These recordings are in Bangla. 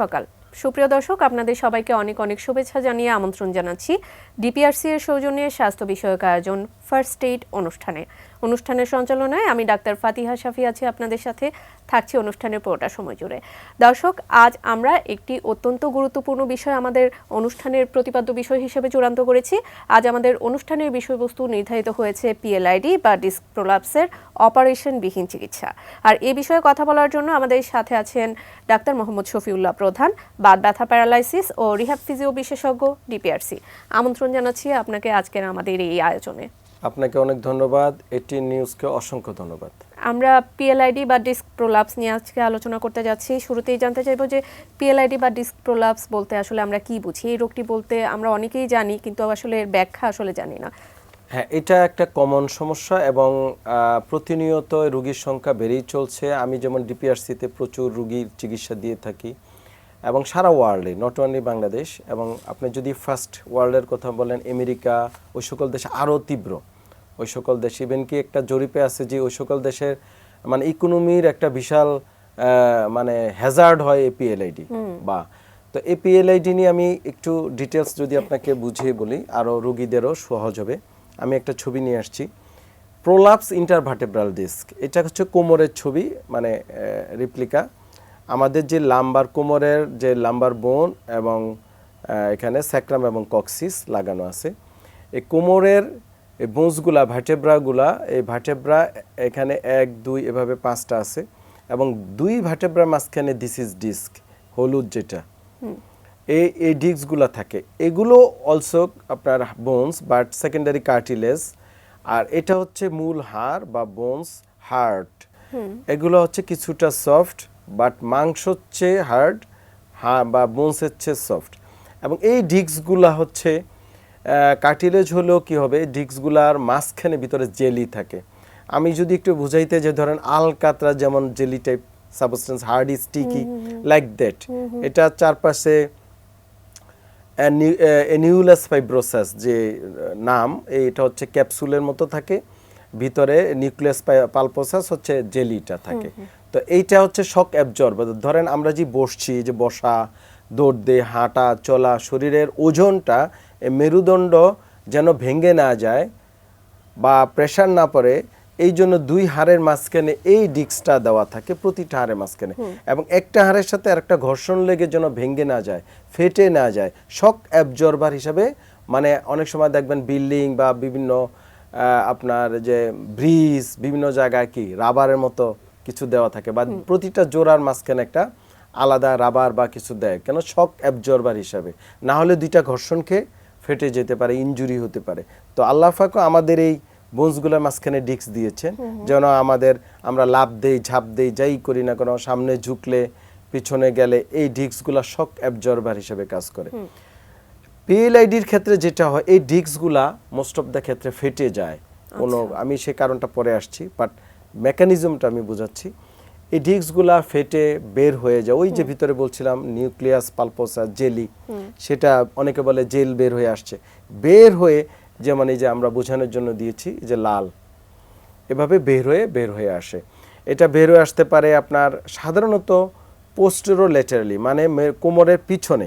সকাল সুপ্রিয় দর্শক, আপনাদের সবাইকে অনেক অনেক শুভেচ্ছা জানিয়ে আমন্ত্রণ জানাচ্ছি ডিপিআরসি এর সৌজন্যে স্বাস্থ্য বিষয়ক আয়োজন ফার্স্ট এইড অনুষ্ঠানের সঞ্চালনায় আমি ডাক্তার ফাতিহা শাফি আছি আপনাদের সাথে, থাকছি অনুষ্ঠানের পুরোটা সময় জুড়ে। দর্শক, আজ আমরা একটি অত্যন্ত গুরুত্বপূর্ণ বিষয় আমাদের অনুষ্ঠানের প্রতিপাদ্য বিষয় হিসেবে চূড়ান্ত করেছি। আজ আমাদের অনুষ্ঠানের বিষয়বস্তু নির্ধারিত হয়েছে পিএলআইডি বা ডিস্ক প্রোলাপসের অপারেশনবিহীন চিকিৎসা। আর এই বিষয়ে কথা বলার জন্য আমাদের সাথে আছেন ডাক্তার মোহাম্মদ শফিউল্লাহ প্রধান, বাত ব্যথা প্যারালাইসিস ও রিহ্যাব ফিজিও বিশেষজ্ঞ, ডিপিআরসি। আমন্ত্রণ জানাচ্ছি আপনাকে আজকের আমাদের এই আয়োজনে। আপনাকে অনেক ধন্যবাদ, এটিএন নিউজকে অসংখ্য ধন্যবাদ। আমরা পিএলআইডি বা ডিস্ক প্রোলাপস নিয়ে আজকে আলোচনা করতে যাচ্ছি। শুরুতেই জানতে চাইবো যে পিএলআইডি বা ডিস্ক প্রোলাপস বলতে আসলে আমরা কি বুঝি? এই রোগটি বলতে আমরা অনেকেই জানি, কিন্তু আসলে এর ব্যাখ্যা আসলে জানি না। হ্যাঁ, এটা একটা কমন সমস্যা এবং প্রতিনিয়ত রোগীর সংখ্যা বেড়েই চলছে। আমি যেমন ডিপিআরসিতে প্রচুর রোগীর চিকিৎসা দিয়ে থাকি এবং সারা ওয়ার্ল্ডে, নট অনলি বাংলাদেশ। এবং আপনি যদি ফার্স্ট ওয়ার্ল্ডের কথা বলেন, আমেরিকা, ওই সকল দেশে আরও তীব্র। ওই সকল দেশ ইভেন কি একটা জরিপে আছে যে ওই সকল দেশের মানে ইকোনমির একটা বিশাল মানে হ্যাজার্ড হয় এই পিএলআইডি বা। তো এই পিএলআইডি নিয়ে আমি একটু ডিটেলস যদি আপনাকে বুঝিয়ে বলি, আরও রোগীদেরও সহজ হবে। আমি একটা ছবি নিয়ে আসছি, প্রোলাপস ইন্টারভার্টেব্রাল ডিস্ক। এটা হচ্ছে কোমরের ছবি, মানে রিপ্লিকা। আমাদের যে লাম্বার, কোমরের যে লাম্বার বোন এবং এখানে স্যাক্রাম এবং কক্সিস লাগানো আছে। এই কোমরের এই বোনসগুলা, ভার্টেব্রাগুলা, এই ভার্টেব্রা এখানে 1, 2 এভাবে 5টা আছে এবং 2 ভার্টেব্রা মাঝখানে দিস ইজ ডিস্ক, হলুদ যেটা, এই ডিস্কগুলো থাকে। এগুলো অলসো আপনার বোনস বাট সেকেন্ডারি কার্টিলেজ। আর এটা হচ্ছে মূল হাড় বা বোনস, হার্ট। এগুলো হচ্ছে কিছুটা সফট, বাট মাংস হচ্ছে হার্ড, বা বোনস হচ্ছে সফট। এবং এই ডিস্কগুলা হচ্ছে কার্টিলেজ হলেও কি হবে, ডিস্কগুলার মাঝখানে ভিতরে জেলি থাকে। আমি যদি একটু বুঝাইতে, যে ধরেন আলকাতরা যেমন jelly type substance, hard sticky like that. এটা চারপাশে অ্যানিউলাস ফাইব্রোসাস যে নাম, এটা হচ্ছে ক্যাপসুলের মতো থাকে, ভিতরে নিউক্লিয়াস পালপোসাস হচ্ছে জেলিটা থাকে। তো এইটা হচ্ছে শক অ্যাবজর্বার। ধরেন আমরা যে বসছি, যে বসা, দৌড় দিয়ে হাঁটা চলা, শরীরের ওজনটা মেরুদণ্ড যেন ভেঙে না যায় বা প্রেশার না পড়ে, এই জন্য 2 হাড়ের মাঝখানে এই ডিস্কটা দেওয়া থাকে, প্রতিটা হাড়ের মাঝখানে। এবং একটা হাড়ের সাথে আরেকটা ঘর্ষণ লেগে যেন ভেঙে না যায়, ফেটে না যায়, শক অ্যাবজর্বার হিসাবে। মানে অনেক সময় দেখবেন বিল্ডিং বা বিভিন্ন আপনার যে ব্রিজ, বিভিন্ন জায়গায় কি রাবারের মতো কিছু দেওয়া থাকে, বা প্রতিটা জোড়ার মাঝখানে একটা আলাদা রাবার বা কিছু দেয়, কেন? শক অ্যাবজর্বার হিসাবে। না হলে 2টা ঘর্ষণ খেয়ে ফেটে যেতে পারে, ইনজুরি হতে পারে। তো আল্লাহ পাক আমাদের এই বোনসগুলোর মাঝখানে ডিস্ক দিয়েছেন, যেন আমরা লাফ দেই, ঝাঁপ দেই, যাই করি না কেন, সামনে ঝুঁকলে, পিছনে গেলে, এই ডিস্কগুলো শক অ্যাবজর্বার হিসেবে কাজ করে। পিএলআইডির ক্ষেত্রে যেটা হয়, এই ডিস্কগুলা মোস্ট অফ দ্য ক্ষেত্রে ফেটে যায়। আমি সে কারণটা পরে আসছি, বাট মেকানিজমটা আমি বোঝাচ্ছি। এই ডিস্কগুলা ফেটে বের হয়ে যায়। ওই যে ভিতরে বলছিলাম নিউক্লিয়াস পালপোসা জেলি, সেটা অনেকে বলে জেল বের হয়ে আসছে। বের হয়ে, যেমন এই যে আমরা বোঝানোর জন্য দিয়েছি যে লাল, এভাবে বের হয়ে আসে। এটা বের হয়ে আসতে পারে আপনার সাধারণত পোস্টেরোল্যাটারালি, মানে কোমরের পিছনে,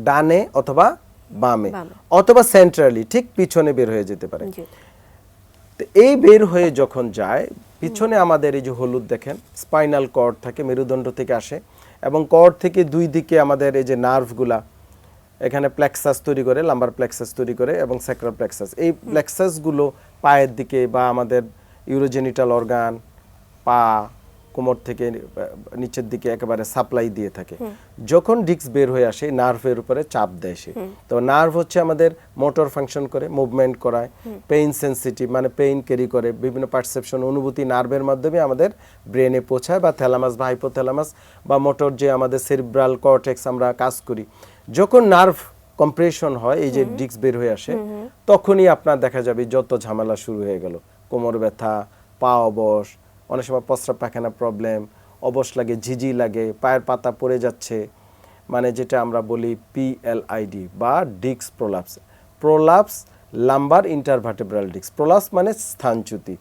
ডানে অথবা বামে, অথবা সেন্ট্রালি, ঠিক পিছনে বের হয়ে যেতে পারে। তো এই বের হয়ে যখন যায়, পিছনে আমাদের এই যে হলুদ দেখেন, স্পাইনাল কর্ড থাকে, মেরুদণ্ড থেকে আসে, এবং কর্ড থেকে 2 দিকে আমাদের এই যে নার্ভগুলা, এখানে প্লেক্সাস তৈরি করে, লাম্বার প্লেক্সাস তৈরি করে, এবং স্যাক্রাল প্লেক্সাস। এই প্লেক্সাসগুলো পায়ের দিকে বা আমাদের ইউরোজেনিটাল অর্গান, পা, কোমর থেকে নিচের দিকে একেবারে সাপ্লাই দিয়ে থাকে। যখন ডিস্ক বের হয়ে আসে, নার্ভের উপরে চাপ দেয় সে। তো নার্ভ হচ্ছে আমাদের মোটর ফাংশন করে, মুভমেন্ট করায়, পেইন সেন্সিটিভ, মানে পেইন ক্যারি করে, বিভিন্ন পারসেপশন, অনুভূতি নার্ভের মাধ্যমে আমাদের ব্রেনে পৌঁছায়, বা থ্যালামাস বা হাইপোথ্যালামাস বা মোটর যে আমাদের সেরিব্রাল কর্টেক্স আমরা কাজ করি। যখন নার্ভ কম্প্রেশন হয়, এই যে ডিস্ক বের হয়ে আসে, তখনই আপনার দেখা যাবে যত ঝামেলা শুরু হয়ে গেল। কোমর ব্যথা, পা অবশ, অনেক সময় প্রস্রাব পায়খানা প্রবলেম, অবশ লাগে, ঝিঝি লাগে, পায়ের পাতা পড়ে যাচ্ছে, মানে যেটা আমরা বলি পিএলআইডি বা disc prolapse. Prolapse lumbar intervertebral disc. Prolapse মানে স্থানচ্যুতি।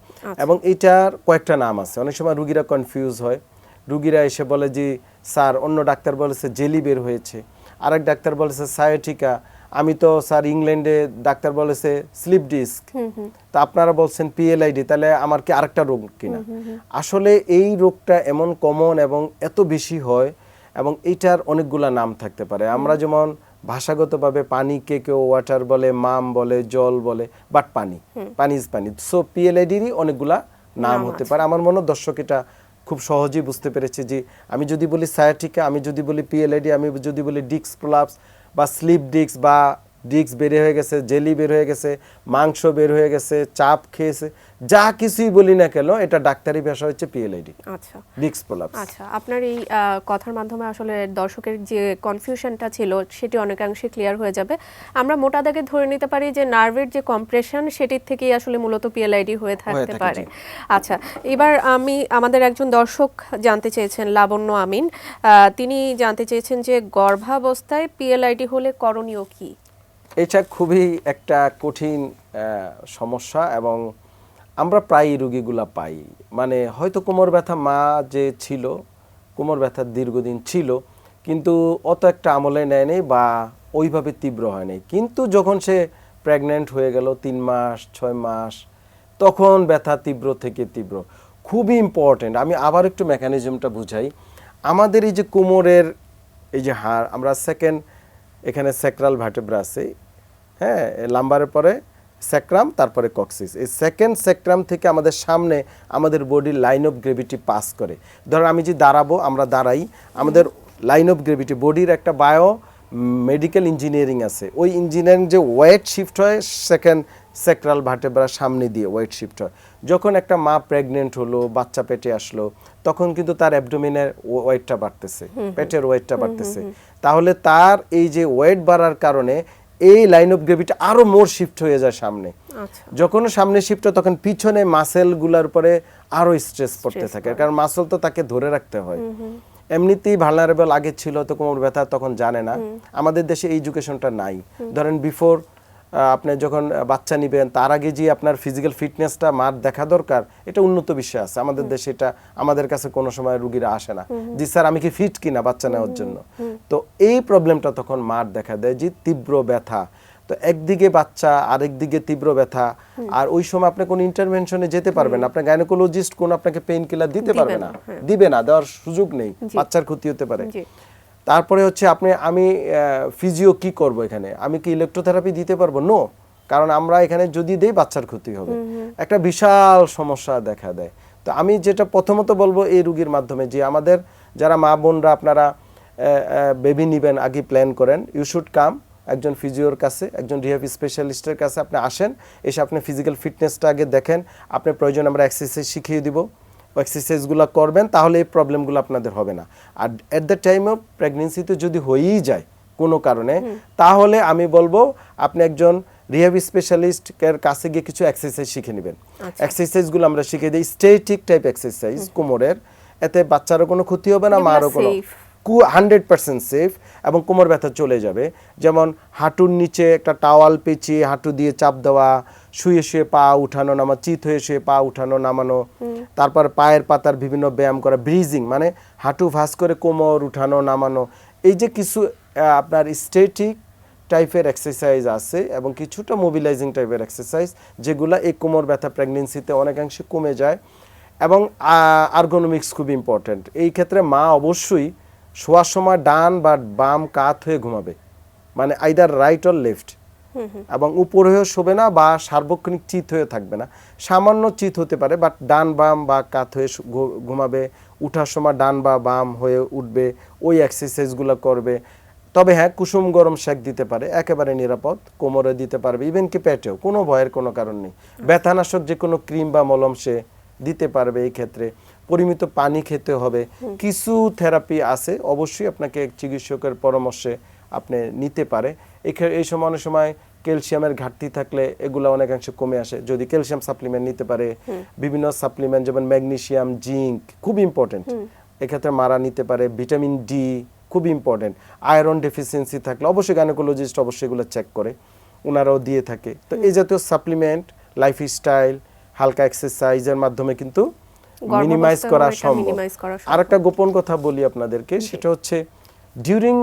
এবং এটার কয়েকটা নাম আছে। অনেক সময় রুগীরা কনফিউজ হয়, রুগীরা এসে বলে যে স্যার অন্য ডাক্তার বলেছে জেলি বের হয়েছে, আরেক ডাক্তার বলেছে সায়াটিকা, আমি তো স্যার ইংল্যান্ডে ডাক্তার বলেছে স্লিপ ডিস্ক, তা আপনারা বলছেন পিএলআইডি, তাহলে আমার কি আরেকটা রোগ কিনা? আসলে এই রোগটা এমন কমন এবং এত বেশি হয় এবং এটার অনেকগুলা নাম থাকতে পারে। আমরা যেমন ভাষাগতভাবে পানিকে কেউ ওয়াটার বলে, মাম বলে, জল বলে, বাট পানি ইজ পানি। সো পিএলআইডিরই অনেকগুলা নাম হতে পারে। আমার মনে হয় দর্শক এটা খুব সহজেই বুঝতে পেরেছে যে আমি যদি বলি সায়াটিকা, আমি যদি বলি পিএলআইডি, আমি যদি বলি ডিস্ক প্রলাপস বা স্লিপ ডিস্ক বা ডিস্ক বের হয়ে গেছে, জেলি বের হয়ে গেছে, মাংস বের হয়ে গেছে, চাপ খেয়েছে, যা কিছুই বলি না কেন এটা ডাক্তারি ভাষা হচ্ছে পিএলআইডি। আচ্ছা, ডিস্ক প্রলাপস। আচ্ছা, আপনার এই কথার মাধ্যমে আসলে দর্শকের যে কনফিউশনটা ছিল সেটি অনেকাংশে ক্লিয়ার হয়ে যাবে। আমরা মোটা দাগে ধরে নিতে পারি যে নার্ভের যে কম্প্রেশন সেটির থেকেই আসলে মূলত পিএলআইডি হয়ে থাকতে পারে। আচ্ছা, এবার আমাদের একজন দর্শক জানতে চেয়েছেন, লাবণ্য আমিন, তিনি জানতে চেয়েছেন যে গর্ভাবস্থায় পিএলআইডি হলে করণীয় কি? এটা খুবই একটা কঠিন সমস্যা এবং আমরা প্রায় রোগীগুলা পাই। মানে হয়তো কোমর ব্যথা মা যে ছিল, কোমর ব্যথা দীর্ঘদিন ছিল কিন্তু অত একটা আমলে নেয়নি বা ওইভাবে তীব্র হয়নি, কিন্তু যখন সে প্রেগন্যান্ট হয়ে গেল 3 মাস 6 মাস তখন ব্যথা তীব্র থেকে তীব্র। খুবই ইম্পর্টেন্ট, আমি আবার একটু মেকানিজমটা বুঝাই। আমাদের এই যে কোমরের এই যে হাড়, আমরা সেকেন্ড এখানে স্যাক্রাল ভার্টেব্রা আছে, হ্যাঁ, লাম্বারের পরে স্যাক্রাম, তারপরে কক্সিস। এই সেকেন্ড স্যাক্রাম থেকে আমাদের সামনে আমাদের বডির লাইন অফ গ্রেভিটি পাস করে। ধরো আমি যে দাঁড়াবো, আমরা দাঁড়াই, আমাদের লাইন অফ গ্রেভিটি বডির একটা বায়ো মেডিকেল ইঞ্জিনিয়ারিং আছে, ওই ইঞ্জিনিয়ারিং যে ওয়েট শিফট হয় সেকেন্ড স্যাক্রাল ভার্টেব্রার সামনে দিয়ে ওয়েট শিফট হয়। যখন একটা মা প্রেগনেন্ট হলো, বাচ্চা পেটে আসলো, তখন কিন্তু তার অ্যাবডোমিনের ওয়েটটা বাড়তেছে, পেটের ওয়েটটা বাড়তেছে। তাহলে তার এই যে ওয়েট বাড়ার কারণে এই লাইন অফ গ্রেভিটি আরো মোর শিফট হয়ে যায় সামনে। যখন সামনে শিফট হয় তখন পিছনে মাসেলগুলোর উপরে আরো স্ট্রেস পড়তে থাকে, কারণ মাসল তো তাকে ধরে রাখতে হয়। এমনিতেই ভালনারেবল আগে ছিল তো কোমর ব্যথা তখন জানে না, আমাদের দেশে এই এডুকেশনটা নাই। ধরেন বিফোর আপনি যখন বাচ্চা নিবেন তার আগে যে আপনার ফিজিক্যাল ফিটনেসটা মার দেখা দরকার, এটা উন্নত বিশ্বে আছে, আমাদের দেশে এটা আমাদের কাছে কোনো সময় রোগীরা আসে না জি স্যার আমি কি ফিট কিনা বাচ্চা নেওয়ার জন্য। তো এই প্রবলেমটা তখন মার দেখা দেয় যে তীব্র ব্যথা, তো একদিকে বাচ্চা আরেকদিকে তীব্র ব্যথা, আর ওই সময় আপনি কোনো ইন্টারভেনশনে যেতে পারবেন না, আপনার গাইনোকোলজিস্ট কোন আপনাকে পেইন কিলার দিতে পারবে না, দিবে না, দেওয়ার সুযোগ নেই, বাচ্চার ক্ষতি হতে পারে। তারপরে হচ্ছে আমি ফিজিও কি করব, এখানে আমি কি ইলেকট্রোথেরাপি দিতে পারবো? নো, কারণ আমরা এখানে যদি দেই বাচ্চার ক্ষতি হবে, একটা বিশাল সমস্যা দেখা দেয়। তো আমি যেটা প্রথমত বলবো এই রোগীর মাধ্যমে যে আমাদের যারা মা বোনরা আপনারা বেবি নিবেন আগে প্ল্যান করেন, ইউ শুড কাম একজন ফিজিওর কাছে, একজন রিহ্যাব স্পেশালিস্টের কাছে আপনি আসেন, এসে আপনি ফিজিক্যাল ফিটনেসটা আগে দেখেন, আপনি প্রয়োজন আমরা এক্সারসাইজ শিখিয়ে দিব, এক্সারসাইজগুলো করবেন, তাহলে এই প্রবলেমগুলো আপনাদের হবে না। আর এট দ্য টাইম অফ প্রেগনেন্সিতে যদি হয়েই যায় কোনো কারণে, তাহলে আমি বলবো আপনি একজন রিহ্যাব স্পেশালিস্টের কাছে গিয়ে কিছু এক্সারসাইজ শিখে নেবেন। এক্সারসাইজগুলো আমরা শিখে দিই স্ট্যাটিক টাইপ এক্সারসাইজ কোমরের, এতে বাচ্চারও কোনো ক্ষতি হবে না, মারও কোনো 100% সেফ এবং কোমর ব্যথা চলে যাবে। যেমন হাঁটুর নিচে একটা টাওয়াল পেঁচিয়ে হাঁটু দিয়ে চাপ দেওয়া, শুয়ে শুয়ে পা উঠানো নামা, চিত হয়ে শুয়ে পা উঠানো নামানো, তারপর পায়ের পাতার বিভিন্ন ব্যায়াম করা, ব্রিজিং মানে হাঁটু ভাঁজ করে কোমর উঠানো নামানো, এই যে কিছু আপনার স্ট্যাটিক টাইপের এক্সারসাইজ আছে এবং কিছুটা মোবিলাইজিং টাইপের এক্সারসাইজ যেগুলো এই কোমর ব্যথা প্রেগনেন্সিতে অনেকাংশে কমে যায়। এবং আর্গোনমিক্স খুব ইম্পর্ট্যান্ট এই ক্ষেত্রে। মা অবশ্যই শোয়ার সময় ডান বা বাম কাত হয়ে ঘুমাবে, মানে আইদার রাইট অর লেফট, এবং উপরে হয়ে শোবে না বা সার্বক্ষণিক চিত হয়ে থাকবে না, সামান্য চিত হতে পারে, বাট ডান বাম বা কাত হয়ে ঘুমাবে, উঠার সময় ডান বা বাম হয়ে উঠবে, ওই এক্সারসাইজগুলো করবে। তবে হ্যাঁ, কুসুম গরম শেক দিতে পারে, একেবারে নিরাপদ, কোমরে দিতে পারবে, ইভেন কি পেটেও, কোনো ভয়ের কোনো কারণ নেই। ব্যথানাশক যে কোনো ক্রিম বা মলম সে দিতে পারবে। এই ক্ষেত্রে পরিমিত পানি খেতে হবে। কিছু থেরাপি আছে, অবশ্যই আপনাকে চিকিৎসকের পরামর্শে আপনি নিতে পারে। এই সময় অনেক সময় ক্যালসিয়ামের ঘাটতি থাকলে এগুলো অনেকাংশে কমে আসে, যদি ক্যালসিয়াম সাপ্লিমেন্ট নিতে পারে। বিভিন্ন সাপ্লিমেন্ট যেমন ম্যাগনেসিয়াম, জিঙ্ক খুব ইম্পর্টেন্ট, এক্ষেত্রে মারা নিতে পারে। ভিটামিন ডি খুব ইম্পর্টেন্ট। আয়রন ডেফিসিয়েন্সি থাকলে অবশ্যই গাইনোকোলজিস্ট অবশ্যই এগুলো চেক করে, ওনারাও দিয়ে থাকে। তো এই জাতীয় সাপ্লিমেন্ট, লাইফস্টাইল, হালকা এক্সারসাইজের মাধ্যমে কিন্তু মিনিমাইজ করা সম্ভব। মিনিমাইজ করা সম্ভব। আরেকটা গোপন কথা বলি আপনাদেরকে, সেটা হচ্ছে ডিউরিং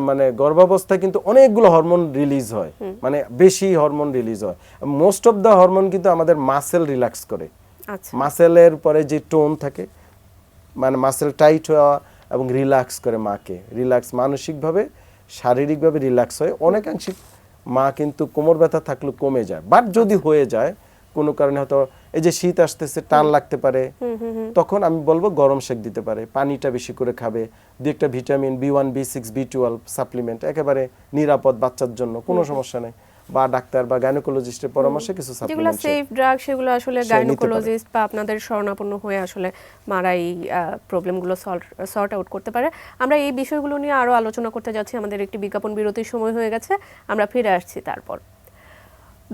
মানে গর্ভাবস্থায় কিন্তু অনেকগুলো হরমোন রিলিজ হয়, মানে বেশি হরমোন রিলিজ হয়। মোস্ট অফ দ্য হরমোন কিন্তু আমাদের মাসেল রিল্যাক্স করে। আচ্ছা, মাসেলের পরে যে টোন থাকে, মানে মাসেল টাইট হওয়া এবং রিল্যাক্স করে মাকে, রিল্যাক্স মানসিকভাবে শারীরিকভাবে রিল্যাক্স হয়। অনেকাংশে মা কিন্তু কোমর ব্যথা থাকলে কমে যায়, বাট যদি হয়ে যায় কোনো কারণে, হয়তো এই যে শীত আসতেছে টান লাগতে পারে, তখন আমি বলবো গরম সেক দিতে পারে, পানিটা বেশি করে খাবে, দু একটা vitamin B1 B6 B12 supplement একেবারে নিরাপদ, বাচ্চার জন্য কোনো সমস্যা নেই, বা ডাক্তার বা গাইনোকোলজিস্টের পরামর্শে কিছু যেগুলো সাপ্লিমেন্ট সেফ ড্রাগ সেগুলো আসলে সে নিতে পারে। গাইনোকোলজিস্ট বা আপনাদের শরণাপন্ন হয়ে আসলে মারা এই প্রবলেমগুলো সর্ট আউট করতে পারে। আমরা এই বিষয়গুলো নিয়ে আরো আলোচনা করতে যাচ্ছি। আমাদের একটি বিজ্ঞাপন বিরতির সময় হয়ে গেছে, আমরা ফিরে আসছি তারপর।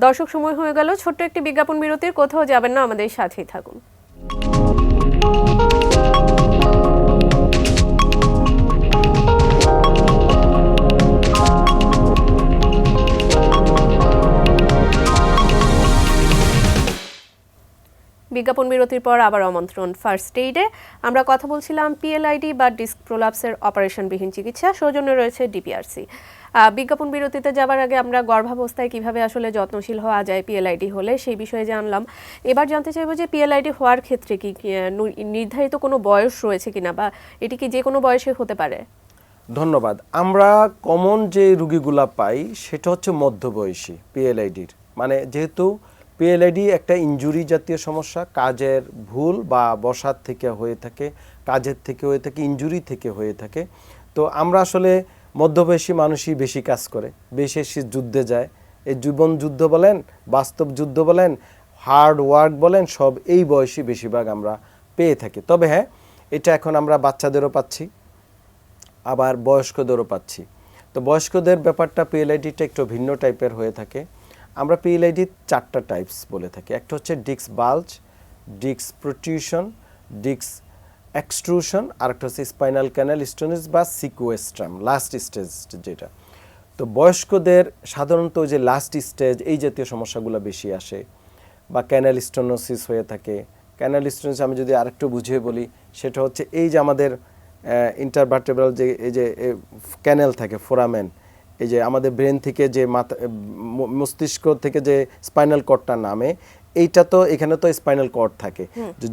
দর্শক, সময় হয়ে গেল ছোট্ট একটি বিজ্ঞাপন বিরতির, কোথাও যাবেন না, আমাদের সাথেই থাকুন। বিজ্ঞাপন বিরতির পর আবার আমন্ত্রণ ফার্স্ট এইডে। আমরা কথা বলছিলাম পিএলআইডি বা ডিস্ক প্রোলাপসের অপারেশনবিহীন চিকিৎসা, সৌজন্যে রয়েছে ডিপিআরসি। বিজ্ঞাপন বিরতিতে যাবার আগে আমরা গর্ভাবস্থায় কিভাবে আসলে যত্নশীল হওয়া যায় পিএলআইডি হলে সেই বিষয়ে জানলাম। এবার জানতে চাইবো যে পিএলআইডি হওয়ার ক্ষেত্রে কি নির্ধারিত কোনো বয়স রয়েছে কিনা, বা এটি কি যে কোনো বয়সে হতে পারে? ধন্যবাদ। আমরা কমন যে রুগীগুলা পাই সেটা হচ্ছে মধ্যবয়সী পিএলআইডির, মানে যেহেতু পিএলআইডি একটা ইনজুরি জাতীয় সমস্যা, কাজের ভুল বা বসার থেকে হয়ে থাকে, কাজের থেকে হয়ে থাকে, ইনজুরি থেকে হয়ে থাকে। তো আমরা আসলে মধ্যবয়সী মানুষই বেশি কাজ করে, বেশি যুদ্ধে যায়। এই জীবন যুদ্ধ বলেন, বাস্তব যুদ্ধ বলেন, হার্ড ওয়ার্ক বলেন, সব এই বয়সী বেশিরভাগ আমরা পেয়ে থাকি। তবে হ্যাঁ, এটা এখন আমরা বাচ্চাদেরও পাচ্ছি, আবার বয়স্কদেরও পাচ্ছি। তো বয়স্কদের ব্যাপারটা পিএলআইডিটা একটু ভিন্ন টাইপের হয়ে থাকে। আমরা পিএলআইডি 4টা টাইপস বলে থাকি। একটা হচ্ছে ডিস্ক বাল্জ, ডিস্ক প্রোটিউশন, ডিস্ক এক্সট্রুশন, আর একটা হচ্ছে স্পাইনাল ক্যানাল স্টোনেস বা সিকুয়েস্ট্রাম, লাস্ট স্টেজ যেটা। তো বয়স্কদের সাধারণত যে লাস্ট স্টেজ এই জাতীয় সমস্যাগুলো বেশি আসে, বা ক্যানাল স্টোনোসিস হয়ে থাকে। ক্যানাল স্টোনোসিস আমি যদি আরেকটু বুঝিয়ে বলি, সেটা হচ্ছে এই যে আমাদের ইন্টারভার্টেব্রাল যে এই যে ক্যানেল থাকে, ফোরামেন, এই যে আমাদের ব্রেন থেকে যে মস্তিষ্ক থেকে যে স্পাইনাল কর্ডটা নামে, এইটা তো এখানে তো স্পাইনাল কর্ড থাকে।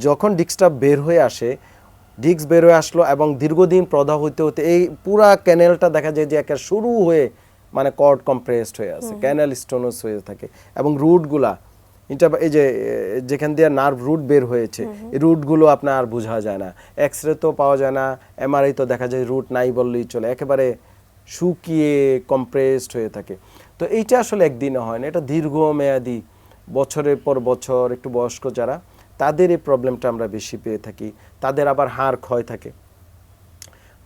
যখন ডিস্কটা বের হয়ে আসে, ডিস্ক বের হয়ে আসলো এবং দীর্ঘদিন প্রদাহ হতে হতে এই পুরা ক্যানেলটা দেখা যায় যে একটা শুরু হয়ে মানে কর্ড কম্প্রেসড হয়ে আছে, ক্যানাল স্টোনোস হয়ে থাকে। এবং রুটগুলা এই যে যেখান দিয়ে নার্ভ রুট বের হয়েছে, এই রুটগুলো আপনার আর বোঝা যায় না, এক্সরে তো পাওয়া যায় না, এমআরআই তো দেখা যায় রুট নাই বললেই চলে, একেবারে শুকিয়ে কম্প্রেসড হয়ে থাকে। তো এইটা আসলে একদিনে হয় না, এটা দীর্ঘমেয়াদী, বছরের পর বছর। একটু বয়স্ক যারা, তাদের এই প্রবলেমটা আমরা বেশি পেয়ে থাকি। তাদের আবার হাড় ক্ষয় থাকে,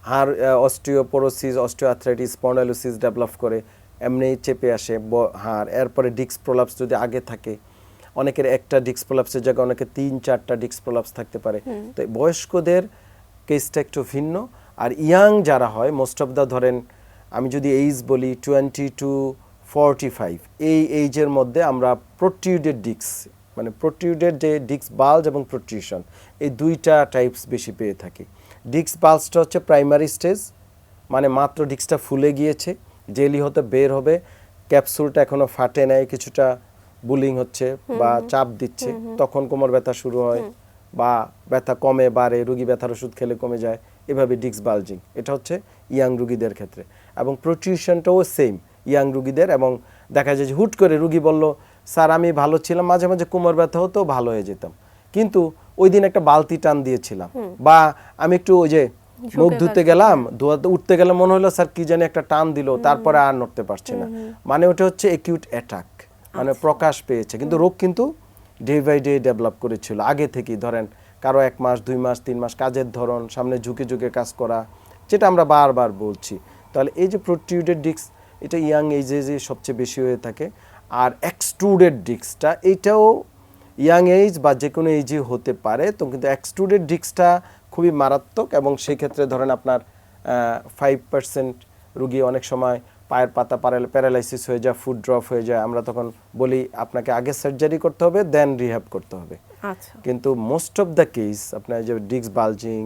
হাড় অস্টিওপোরোসিস, অস্টিওআর্থ্রাইটিস, স্পন্ডাইলোসিস ডেভেলপ করে, এমনি চেপে আসে হাড়। এরপরে ডিস্ক প্রোলাপস যদি আগে থাকে, অনেকের একটা ডিস্ক প্রোলাপসের জায়গায় অনেকের 3-4টা ডিস্ক প্রোলাপস থাকতে পারে। তো বয়স্কদের কেসটা একটু ভিন্ন। আর ইয়াং যারা হয়, মোস্ট অফ দ্য, ধরেন আমি যদি এইজ বলি 20 to 45, এই এইজের মধ্যে আমরা প্রোটিউডেড ডিস্ক, মানে প্রোটিউডেড যে ডিস্ক বাল্জ এবং প্রোটিউশন, এই দুইটা টাইপস বেশি পেয়ে থাকি। ডিস্ক বাল্জটা হচ্ছে প্রাইমারি স্টেজ, মানে মাত্র ডিস্কটা ফুলে গিয়েছে, জেলি হতে বের হবে, ক্যাপসুলটা এখনো ফাটে নাই, কিছুটা বুলিং হচ্ছে বা চাপ দিচ্ছে, তখন কোমর ব্যথা শুরু হয়, বা ব্যথা কমে বাড়ে, রুগী ব্যথার ওষুধ খেলে কমে যায়, এভাবে ডিস্ক বাল্জিং। এটা হচ্ছে ইয়াং রুগীদের ক্ষেত্রে। এবং প্রোটিউশনটাও সেম ইয়াং রুগীদের। এবং দেখা যায় যে হুট করে রুগী বলল, স্যার আমি ভালো ছিলাম, মাঝে মাঝে কোমর ব্যথা হতো, ভালো হয়ে যেতাম, কিন্তু ওই দিন একটা বালতি টান দিয়েছিলাম, বা আমি একটু ওই যে মুখ ধুতে গেলাম, ধোয়াতে উঠতে গেলে মনে হলো স্যার কি জানি একটা টান দিল, তারপরে আর নড়তে পারছি না। মানে ওটা হচ্ছে অ্যাকিউট অ্যাটাক, মানে প্রকাশ পেয়েছে, কিন্তু রোগ কিন্তু ডে বাই ডে ডেভেলপ করেছিল আগে থেকেই। ধরেন কারো 1 মাস 2 মাস 3 মাস, কাজের ধরন, সামনে ঝুঁকে ঝুঁকে কাজ করা, যেটা আমরা বারবার বলছি। তাহলে এই যে প্রোটিউডেড ডিস্ক, এটা ইয়াং এজে সবচেয়ে বেশি হয়ে থাকে। আর এক্সট্রুডেড ডিস্কটা, এইটাও ইয়াং এজ বা যে কোনো এজে হতে পারে। তো কিন্তু এক্সট্রুডেড ডিস্কটা খুবই মারাত্মক, এবং সেক্ষেত্রে ধরেন আপনার 5% রুগী অনেক সময় পায়ের পাতা প্যারালাইসিস হয়ে যায়, ফুট ড্রপ হয়ে যায়, আমরা তখন বলি আপনাকে আগে সার্জারি করতে হবে, দেন রিহ্যাব করতে হবে। আচ্ছা। কিন্তু মোস্ট অফ দ্য কেস আপনার যে ডিস্ক বালজিং,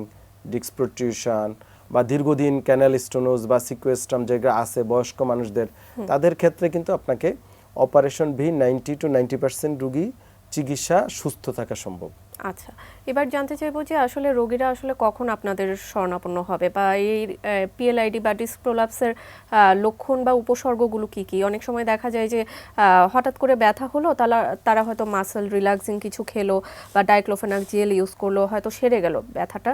ডিস্ক প্রোট্রুশন বা দীর্ঘদিন ক্যানাল স্টোনোজ বা সিকুয়েস্ট্রাম যেগুলো আছে বয়স্ক মানুষদের, তাদের ক্ষেত্রে কিন্তু আপনাকে অপারেশন ভি 90-90% রোগী চিকিৎসা সুস্থ থাকা সম্ভব। আচ্ছা, এবার জানতে চাইবো যে আসলে রোগীরা আসলে কখন আপনাদের শরণাপন্ন হবে, বা এই পিএলআইডি বা ডিস্ক প্রোলাপসের লক্ষণ বা উপসর্গগুলো কি কি? অনেক সময় দেখা যায় যে হঠাৎ করে ব্যথা হলো, তারা হয়তো মাসল রিল্যাক্সিং কিছু খেলো বা ডাইক্লোফেনাক জেল ইউজ করলো, হয়তো সেরে গেল ব্যথাটা,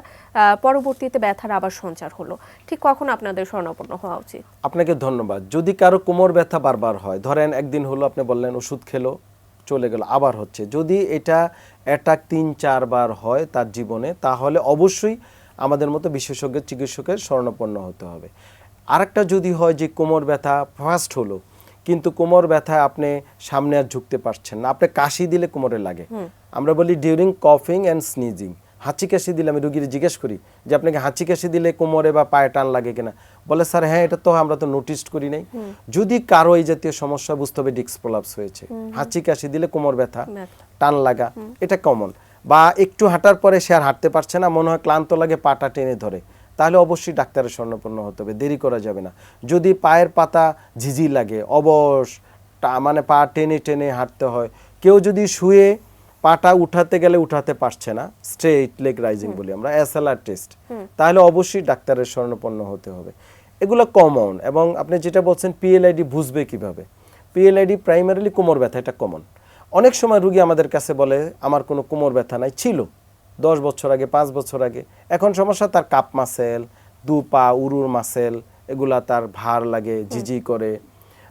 পরবর্তীতে ব্যথার আবার সঞ্চার হলো। ঠিক কখন আপনাদের শরণাপন্ন হওয়া উচিত? আপনাকে ধন্যবাদ। যদি কারো কোমর ব্যথা বারবার হয়, ধরেন একদিন হলো আপনি বললেন ওষুধ খেলো চলে গেল, আবার হচ্ছে, যদি এটা অ্যাটাক 3-4 বার হয় তার জীবনে, তাহলে অবশ্যই আমাদের মতো বিশেষজ্ঞ চিকিৎসকের শরণাপন্ন হতে হবে। আরেকটা যদি হয় যে কোমর ব্যথা ফার্স্ট হলো, কিন্তু কোমর ব্যথা আপনি সামনে আর ঝুঁকতে পারছেন না, আপনি কাশি দিলে কোমরে লাগে, আমরা বলি ডিউরিং কফিং অ্যান্ড স্নিজিং, হাঁচি কাশি দিলে, আমি রোগীর জিজ্ঞেস করি যে আপনাকে হাঁচি কাশি দিলে কোমরে বা পায়ে টান লাগে কিনা, বলে স্যার হ্যাঁ এটা তো আমরা তো নোটিস করি নাই। যদি কারো এই জাতীয় সমস্যা, বুঝতে হবে ডিস্ক প্রলাপস হয়েছে। হাঁচি কাশি দিলে কোমর ব্যথা, টান লাগা, এটা কমন। বা একটু হাঁটার পরে সে আর হাঁটতে পারছে না, মনে হয় ক্লান্ত লাগে, পাটা টেনে ধরে, তাহলে অবশ্যই ডাক্তারের শরণাপন্ন হতে হবে, দেরি করা যাবে না। যদি পায়ের পাতা ঝিঝি লাগে, অবশ মানে পা টেনে টেনে হাঁটতে হয়, কেউ যদি শুয়ে পাটা উঠাতে গেলে উঠাতে পারছে না, স্ট্রেট লেগ রাইজিং বলি আমরা, এসএলআর টেস্ট, তাহলে অবশ্যই ডাক্তারের শরণাপন্ন হতে হবে। এগুলো কমন। এবং আপনি যেটা বলছেন পিএলআইডি বুঝবে কিভাবে, পিএলআইডি প্রাইমারিলি কোমর ব্যথা, এটা কমন। অনেক সময় রুগী আমাদের কাছে বলে আমার কোনো কোমর ব্যথা নাই, ছিল 10 বছর আগে, 5 বছর আগে, এখন সমস্যা তার কাপ মাসেল, দু পা উরুর মাসেল, এগুলা তার ভার লাগে, ঝিঝি করে,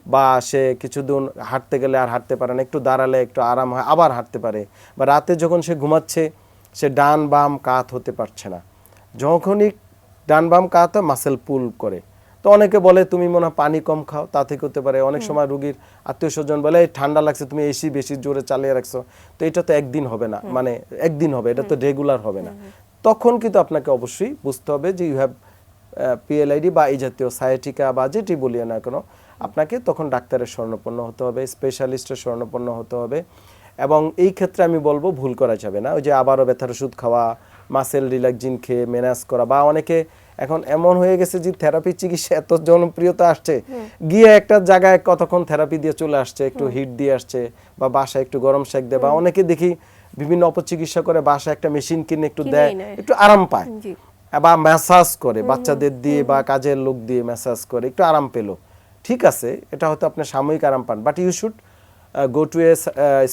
বা সে কিছুদিন হাঁটতে গেলে আর হাঁটতে পারে না, একটু দাঁড়ালে একটু আরাম হয়, আবার হাঁটতে পারে। বা রাতে যখন সে ঘুমাচ্ছে, সে ডান বাম কাত হতে পারছে না, যখনই ডান বাম কাত হয় মাসেল পুল করে। তো অনেকে বলে তুমি মনে হয় পানি কম খাও, তা থেকে হতে পারে। অনেক সময় রুগীর আত্মীয় স্বজন বলে এই ঠান্ডা লাগছে, তুমি এসি বেশি জোরে চালিয়ে রাখছো, তো এটা তো একদিন হবে না, মানে একদিন হবে, এটা তো রেগুলার হবে না। তখন কিন্তু আপনাকে অবশ্যই বুঝতে হবে যে ইউ হ্যাভ পিএলআইডি বা এই জাতীয় সায়াটিকা বা যেটি বলি না কেন, আপনাকে তখন ডাক্তারের শরণাপন্ন হতে হবে, স্পেশালিস্টের শরণাপন্ন হতে হবে। এবং এই ক্ষেত্রে আমি বলবো ভুল করা যাবে না, ওই যে আবারও ব্যথার ওষুধ খাওয়া, মাসেল রিল্যাক্সিন খেয়ে ম্যানেজ করা, বা অনেকে এখন এমন হয়ে গেছে যে থেরাপি চিকিৎসা এত জনপ্রিয়তা আসছে, গিয়ে একটা জায়গায় কতক্ষণ থেরাপি দিয়ে চলে আসছে, একটু হিট দিয়ে আসছে, বা বাসায় একটু গরম শেক দেয়, বা অনেকে দেখি বিভিন্ন অপচিকিৎসা করে বাসায় একটা মেশিন কিনে একটু দেয়, একটু আরাম পায়, বা ম্যাসাজ করে বাচ্চাদের দিয়ে বা কাজের লোক দিয়ে ম্যাসাজ করে একটু আরাম পেলো, ঠিক আছে, এটা হয়তো আপনি সাময়িক আরাম পান, but you should go to a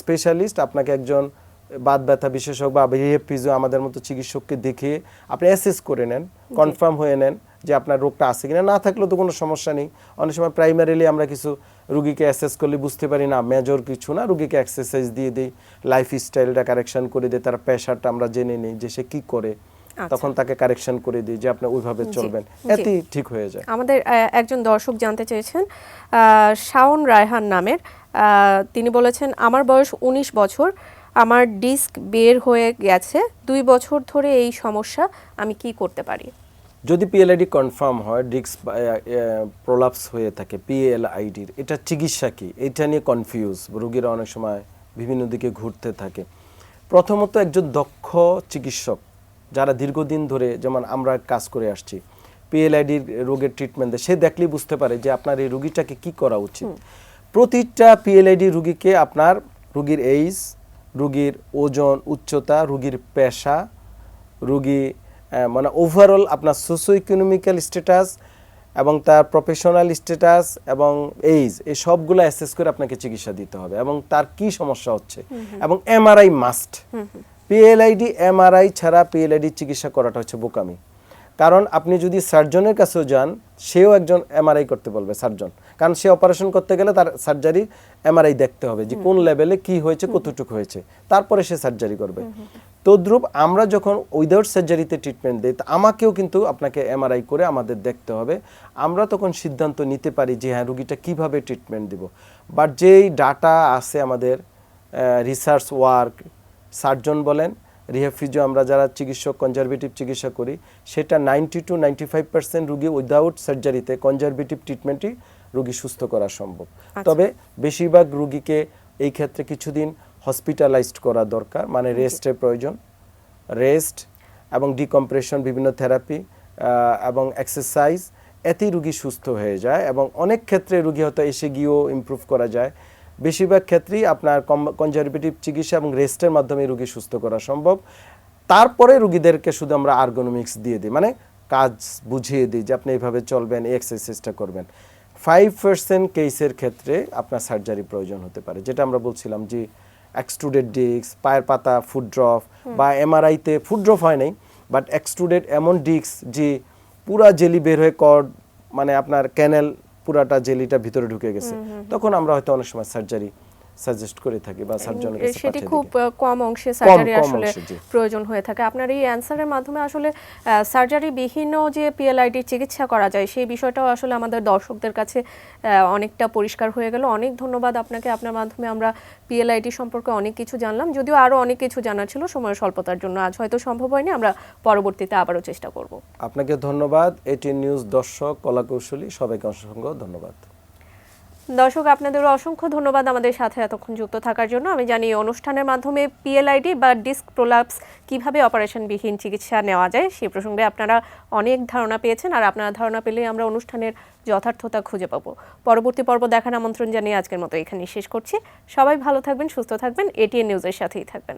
specialist. আপনাকে একজন বাত ব্যথা বিশেষজ্ঞ বা রিহেব ফিজিও আমাদের মতো চিকিৎসককে দেখিয়ে আপনি অ্যাসেস করে নেন, কনফার্ম হয়ে নেন যে আপনার রোগটা আছে কিনা, না থাকলেও তো কোনো সমস্যা নেই। অনেক সময় প্রাইমারিলি আমরা কিছু রুগীকে অ্যাসেস করলে বুঝতে পারি না মেজর কিছু না, রুগীকে এক্সারসাইজ দিয়ে দিই, লাইফস্টাইলটা কারেকশন করে দিই, তার প্রেশারটা আমরা জেনে নিই যে সে কী করে, তখন তাকে কারেকশন করে দিই যে আপনি ওইভাবে চলবেন, এতেই ঠিক হয়ে যায়। আমাদের একজন দর্শক জানতে চেয়েছেন, শাওন রায়হান নামের, তিনি বলেছেন আমার বয়স 19 বছর, আমার ডিস্ক বের হয়ে গেছে 2 বছর ধরে, এই সমস্যা, আমি কি করতে পারি? যদি পিএলআইডি কনফার্ম হয়, ডিস্ক প্রোলাপস হয়ে থাকে পিএলআইডির, এটা চিকিৎসা কি এটা নিয়ে কনফিউজ, রোগীরা অনেক সময় বিভিন্ন দিকে ঘুরতে থাকে। প্রথমত একজন দক্ষ চিকিৎসক যারা দীর্ঘদিন ধরে, যেমন আমরা কাজ করে আসছি, পিএলআইডির রোগের ট্রিটমেন্ট দেয়, সে দেখলেই বুঝতে পারে যে আপনার এই রোগীটাকে কি করা উচিত। প্রতিটা পিএলআইডি রোগীকে আপনার রোগীর এইজ, রোগীর ওজন, উচ্চতা, রোগীর পেশা, রোগী মানে ওভারঅল আপনার সোশো ইকোনমিক্যাল স্ট্যাটাস এবং তার প্রফেশনাল স্ট্যাটাস এবং এইজ, এই সবগুলো অ্যাসেস করে আপনাকে চিকিৎসা দিতে হবে, এবং তার কি সমস্যা হচ্ছে, এবং এমআরআই মাস্ট। পিএলআইডি এমআরআই ছাড়া পিএলআইডি চিকিৎসা করাটা হচ্ছে বোকামি। কারণ আপনি যদি সার্জনের কাছেও যান, সেও একজন এমআরআই করতে বলবে সার্জন, কারণ সে অপারেশন করতে গেলে তার সার্জারি এমআরআই দেখতে হবে যে কোন লেভেলে কি হয়েছে, কতটুকু হয়েছে, তারপরে সে সার্জারি করবে। তদ্রূপ আমরা যখন উইদাউট সার্জারিতে ট্রিটমেন্ট দিই, আমাকেও কিন্তু আপনাকে এমআরআই করে আমাদের দেখতে হবে, আমরা তখন সিদ্ধান্ত নিতে পারি যে হ্যাঁ রুগীটা কিভাবে ট্রিটমেন্ট দিব। বাট যেই ডাটা আছে আমাদের রিসার্চ ওয়ার্ক, সার্জন বলেন, রিহ্যাব ফিজিও, আমরা যারা চিকিৎসক কনজারভেটিভ চিকিৎসা করি, সেটা 90-95% রুগী উইদাউট সার্জারিতে কনজারভেটিভ ট্রিটমেন্টই রোগী সুস্থ করা সম্ভব। তবে বেশিরভাগ রোগীকে এই ক্ষেত্রে কিছুদিন হসপিটালাইজড করা দরকার, মানে রেস্টের প্রয়োজন, রেস্ট এবং ডিকম্প্রেশন, বিভিন্ন থেরাপি এবং এক্সারসাইজ, এতেই রোগী সুস্থ হয়ে যায়। এবং অনেক ক্ষেত্রে রোগী হয়তো এসে গিয়েও ইমপ্রুভ করা যায়। বেশিরভাগ ক্ষেত্রেই আপনার কনজারভেটিভ চিকিৎসা এবং রেস্টের মাধ্যমে রোগী সুস্থ করা সম্ভব। তারপরে রোগীদেরকে শুধু আমরা আর্গোনমিক্স দিয়ে দিই, মানে কাজ বুঝিয়ে দিই যে আপনি এইভাবে চলবেন, এই এক্সারসাইজটা করবেন। 5% কেসের ক্ষেত্রে আপনার সার্জারি প্রয়োজন হতে পারে, যেটা আমরা বলছিলাম যে এক্সট্রুডেড ডিস্ক, পায়ের পাতা ফুট ড্রপ, বা এমআরআইতে ফুট ড্রপ হয় নাই বাট এক্সট্রুডেড এমন ডিস্ক যে পুরা জেলি বের হয়ে মানে আপনার ক্যানেল পুরাটা জেলিটা ভিতরে ঢুকে গেছে, তখন আমরা হয়তো অনেক সময় সার্জারি সাজেস্ট করে থাকি বা সার্জনের কাছে সেটি পাঠিয়ে খুব দিই। কম অংশে সার্জারি কম আসলে অংশে, জি। প্রয়োজন হয়ে থাকে। আপনার এই অ্যানসারের মাধ্যমে আসলে সার্জারি বিহীন যে পিএলআইডি চিকিৎসা করা যায় সেই বিষয়টাও আসলে আমাদের দর্শকদের কাছে অনেকটা পরিষ্কার হয়ে গেল। অনেক ধন্যবাদ আপনাকে। আপনার মাধ্যমে আমরা পিএলআইডি সম্পর্কে অনেক কিছু জানলাম, যদিও আরো অনেক কিছু জানার ছিল, সময়ের স্বল্পতার জন্য আজ হয়তো সম্ভব হয়নি। আমরা পরবর্তীতে আবারও চেষ্টা করব। আপনাকে ধন্যবাদ। এটিএন নিউজ দর্শক, কলাকৌশলী সবাইকে অসংখ্য ধন্যবাদ। দর্শক, আপনাদেরও অসংখ্য ধন্যবাদ আমাদের সাথে এতক্ষণ যুক্ত থাকার জন্য। আমি জানি অনুষ্ঠানের মাধ্যমে পিএলআইডি বা ডিস্ক প্রোলাপস কিভাবে অপারেশনবিহীন চিকিৎসা নেওয়া যায় সেই প্রসঙ্গে আপনারা অনেক ধারণা পেয়েছেন, আর আপনারা ধারণা পেলেই আমরা অনুষ্ঠানের যথার্থতা খুঁজে পাবো। পরবর্তী পর্ব দেখার আমন্ত্রণ জানিয়ে আজকের মতো এখানেই শেষ করছি। সবাই ভালো থাকবেন, সুস্থ থাকবেন, এটিএন নিউজের সাথেই থাকবেন।